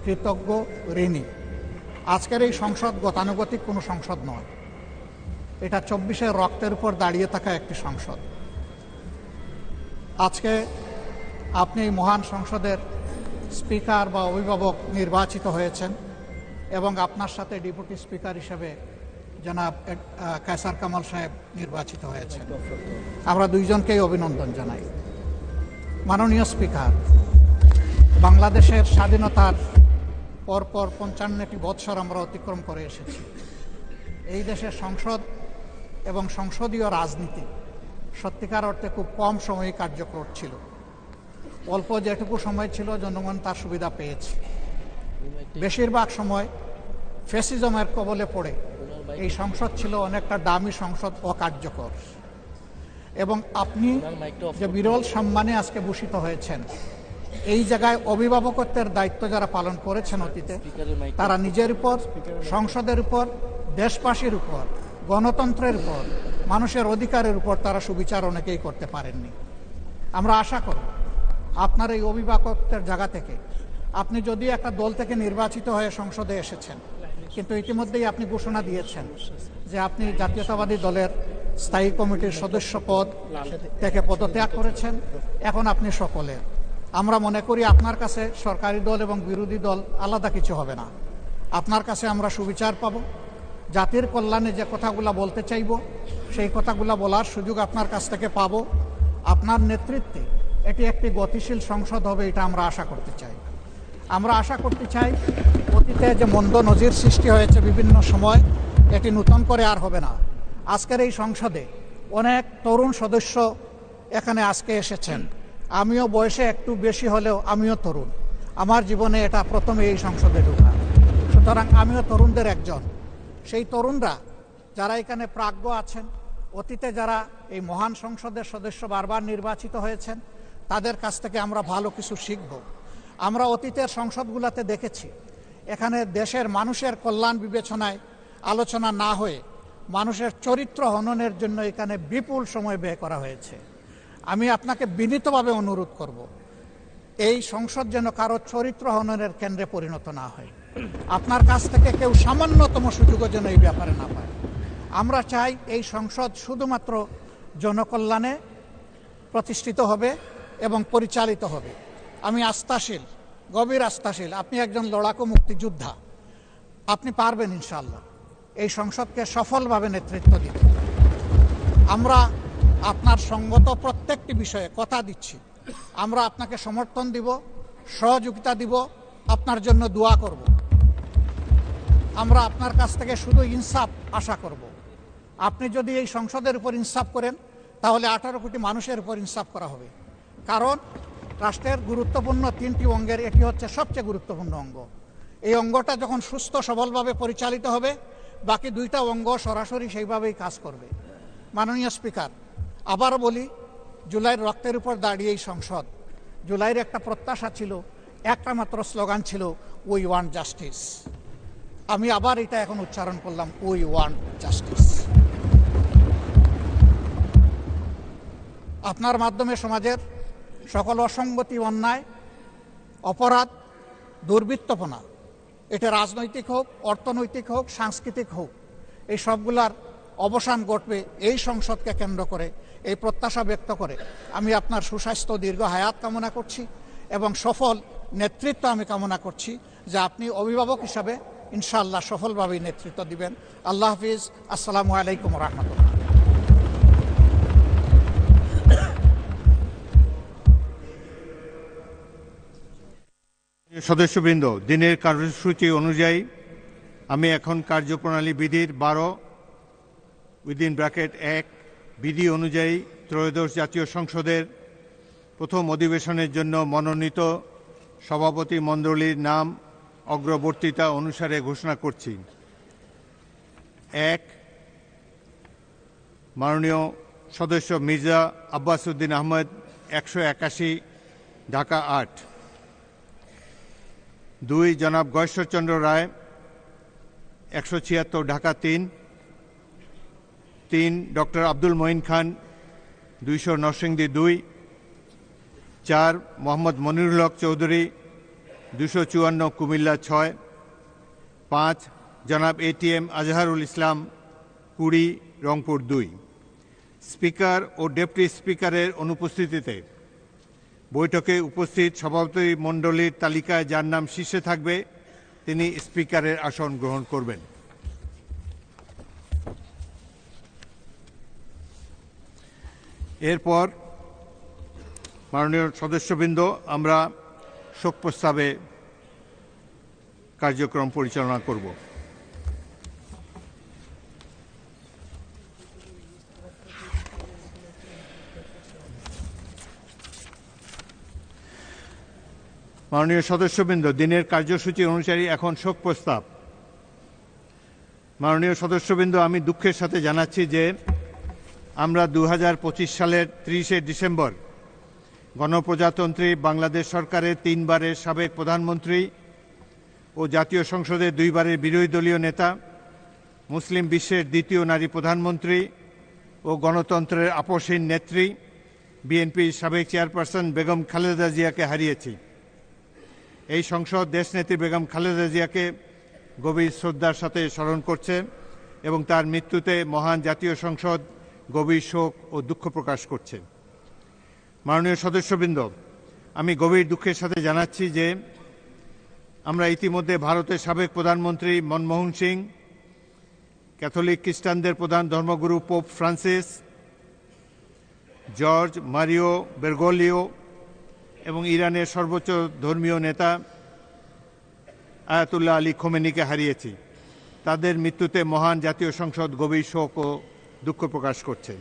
কৃতজ্ঞ ঋণী। আজকের এই সংসদ গতানুগতিক কোনো সংসদ নয়, এটা 24-এর রক্তের উপর দাঁড়িয়ে থাকা একটি সংসদ। আজকে আপনি এই মহান সংসদের স্পিকার বা অভিভাবক নির্বাচিত হয়েছেন এবং আপনার সাথে ডেপুটি স্পিকার হিসেবে জনাব কায়সার কামাল সাহেব নির্বাচিত হয়েছেন। আমরা দুইজনকেই অভিনন্দন জানাই। মাননীয় স্পিকার, বাংলাদেশের স্বাধীনতার পরপর 55টি বৎসর আমরা অতিক্রম করে এসেছি। এই দেশের সংসদ এবং সংসদীয় রাজনীতি সত্যিকার অর্থে খুব কম সময়ে কার্যকর ছিল। অল্প যেটুকু সময় ছিল জনগণ তার সুবিধা পেয়েছে। বেশিরভাগ সময় ফ্যাসিজমের কবলে পড়ে এই সংসদ ছিল অনেকটা দামি সংসদ, অকার্যকর। এবং আপনি যে বিরল সম্মানে আজকে ভূষিত হয়েছেন, এই জায়গায় অভিভাবকত্বের দায়িত্ব যারা পালন করেছেন অতীতে, তারা নিজের উপর, সংসদের উপর, দেশবাসীর উপর, গণতন্ত্রের উপর, মানুষের অধিকারের উপর তারা সুবিচার অনেকেই করতে পারেননি। আমরা আশা করব আপনার এই অভিভাবকত্বের জায়গা থেকে, আপনি যদি একটা দল থেকে নির্বাচিত হয়ে সংসদে এসেছেন, কিন্তু ইতিমধ্যেই আপনি ঘোষণা দিয়েছেন যে আপনি জাতীয়তাবাদী দলের স্থায়ী কমিটির সদস্য পদ থেকে পদত্যাগ করেছেন। এখন আপনি সকলের, আমরা মনে করি আপনার কাছে সরকারি দল এবং বিরোধী দল আলাদা কিছু হবে না। আপনার কাছে আমরা সুবিচার পাব, জাতির কল্যাণে যে কথাগুলো বলতে চাইব সেই কথাগুলো বলার সুযোগ আপনার কাছ থেকে পাব। আপনার নেতৃত্বে এটি একটি গতিশীল সংসদ হবে, এটা আমরা আশা করতে চাই। আমরা আশা করতে চাই অতীতে যে মন্দ নজির সৃষ্টি হয়েছে বিভিন্ন সময়, এটি নতুন করে আর হবে না। আজকের এই সংসদে অনেক তরুণ সদস্য এখানে আজকে এসেছেন। আমিও বয়সে একটু বেশি হলেও আমিও তরুণ। আমার জীবনে এটা প্রথমে এই সংসদে ঢোকা, সুতরাং আমিও তরুণদের একজন। সেই তরুণরা যারা এখানে প্রাজ্ঞ আছেন, অতীতে যারা এই মহান সংসদের সদস্য বারবার নির্বাচিত হয়েছেন, তাদের কাছ থেকে আমরা ভালো কিছু শিখব। আমরা অতীতের সংসদগুলোতে দেখেছি এখানে দেশের মানুষের কল্যাণ বিবেচনায় আলোচনা না হয়ে মানুষের চরিত্র হননের জন্য এখানে বিপুল সময় ব্যয় করা হয়েছে। আমি আপনাকে বিনীতভাবে অনুরোধ করব, এই সংসদ যেন কারো চরিত্র হননের কেন্দ্রে পরিণত না হয়। আপনার কাছ থেকে কেউ সামান্যতম সুযোগও যেন এই ব্যাপারে না পায়। আমরা চাই এই সংসদ শুধুমাত্র জনকল্যাণে প্রতিষ্ঠিত হবে এবং পরিচালিত হবে। আমি আস্থাশীল, গভীর আস্থাশীল, আপনি একজন লড়াকু মুক্তিযোদ্ধা, আপনি পারবেন ইনশাআল্লাহ এই সংসদকে সফলভাবে নেতৃত্ব দিতে। আমরা আপনার সঙ্গত প্রত্যেকটি বিষয়ে কথা দিচ্ছি, আমরা আপনাকে সমর্থন দিব, সহযোগিতা দিব, আপনার জন্য দোয়া করব। আমরা আপনার কাছ থেকে শুধু ইনসাফ আশা করব। আপনি যদি এই সংসদের উপর ইনসাফ করেন, তাহলে 18 কোটি মানুষের উপর ইনসাফ করা হবে। কারণ রাষ্ট্রের গুরুত্বপূর্ণ 3টি অঙ্গের এটি হচ্ছে সবচেয়ে গুরুত্বপূর্ণ অঙ্গ। এই অঙ্গটা যখন সুস্থ সবলভাবে পরিচালিত হবে, বাকি 2টা অঙ্গ সরাসরি সেইভাবেই কাজ করবে। মাননীয় স্পিকার, আবার বলি, জুলাইয়ের রক্তের উপর দাঁড়িয়ে এই সংসদ, জুলাইয়ের একটা প্রত্যাশা ছিল, একটা মাত্র স্লোগান ছিল, উই ওয়ান্ট জাস্টিস। আমি আবার এটা এখন উচ্চারণ করলাম, উই ওয়ান্ট জাস্টিস। আপনার মাধ্যমে সমাজের সকল অসঙ্গতি, অন্যায়, অপরাধ, দুর্বৃত্তপনা, এটা রাজনৈতিক হোক, অর্থনৈতিক হোক, সাংস্কৃতিক হোক, এই সবগুলার অবসান ঘটবে এই সংসদকে কেন্দ্র করে। এই প্রত্যাশা ব্যক্ত করে আমি আপনার সুস্বাস্থ্য, দীর্ঘ হায়াত কামনা করছি এবং সফল নেতৃত্ব আমি কামনা করছি, যে আপনি অভিভাবক হিসাবে ইনশাআল্লাহ সফলভাবেই নেতৃত্ব দিবেন। আল্লাহ হাফিজ। আসসালামু আলাইকুম রহমতুল্লাহ। সদস্যবৃন্দ, দিনের কার্যসূচি অনুযায়ী আমি এখন কার্যপ্রণালী বিধির 12(1) বিধি অনুযায়ী ত্রয়োদশ জাতীয় সংসদের প্রথম অধিবেশনের জন্য মনোনীত সভাপতি মণ্ডলীর নাম অগ্রবর্তীতা অনুসারে ঘোষণা করছি। 1, মাননীয় সদস্য মির্জা আব্বাস উদ্দিন আহমেদ, 181, ঢাকা 8। 2, জনাব গয়েশ্বরচন্দ্র রায়, 176, ঢাকা 3। 3, ডক্টর আব্দুল মঈন খান, 200, নরসিংদী 2। 4, মোহাম্মদ মনিরুল হক চৌধুরী, 254 কুমিল্লা 6, 5 জনাব ATM আজহারুল ইসলাম, কুড়ি, রংপুর 2। স্পিকার ও ডেপুটি স্পিকারের অনুপস্থিতিতে বৈঠকে উপস্থিত সভাপতি মণ্ডলীর তালিকায় যার নাম শীর্ষে থাকবে তিনি স্পিকারের আসন গ্রহণ করবেন। এরপর মাননীয় সদস্যবৃন্দ, আমরা শোক প্রস্তাবে কার্যক্রম পরিচালনা করব। মাননীয় সদস্যবৃন্দ, দিনের কার্যসূচি অনুসারে এখন শোক প্রস্তাব। মাননীয় সদস্যবৃন্দ, আমি দুঃখের সাথে জানাচ্ছি যে আমরা 2025 সালের 30শে ডিসেম্বর গণপ্রজাতন্ত্রী বাংলাদেশ সরকারের 3 বারের সাবেক প্রধানমন্ত্রী ও জাতীয় সংসদের 2 বারের বিরোধী দলীয় নেতা, মুসলিম বিশ্বের দ্বিতীয় নারী প্রধানমন্ত্রী ও গণতন্ত্রের আপসহীন নেত্রী বিএনপির সাবেক চেয়ারপারসন বেগম খালেদা জিয়াকে হারিয়েছি। এই সংসদ দেশনেত্রী বেগম খালেদা জিয়াকে গভীর শ্রদ্ধার সাথে স্মরণ করছে এবং তার মৃত্যুতে মহান জাতীয় সংসদ গভীর শোক ও দুঃখ প্রকাশ করছে। মাননীয় সদস্যবৃন্দ, আমি গভীর দুঃখের সাথে জানাচ্ছি যে আমরা ইতিমধ্যে ভারতের সাবেক প্রধানমন্ত্রী মনমোহন সিং, ক্যাথলিক খ্রিস্টানদের প্রধান ধর্মগুরু পোপ ফ্রান্সিস, জর্জ মারিও বেরগোলিও এবং ইরানের সর্বোচ্চ ধর্মীয় নেতা আয়াতুল্লাহ আলী খোমেনিকে হারিয়েছি। তাদের মৃত্যুতে মহান জাতীয় সংসদ গভীর শোক ও দুঃখ প্রকাশ করছে।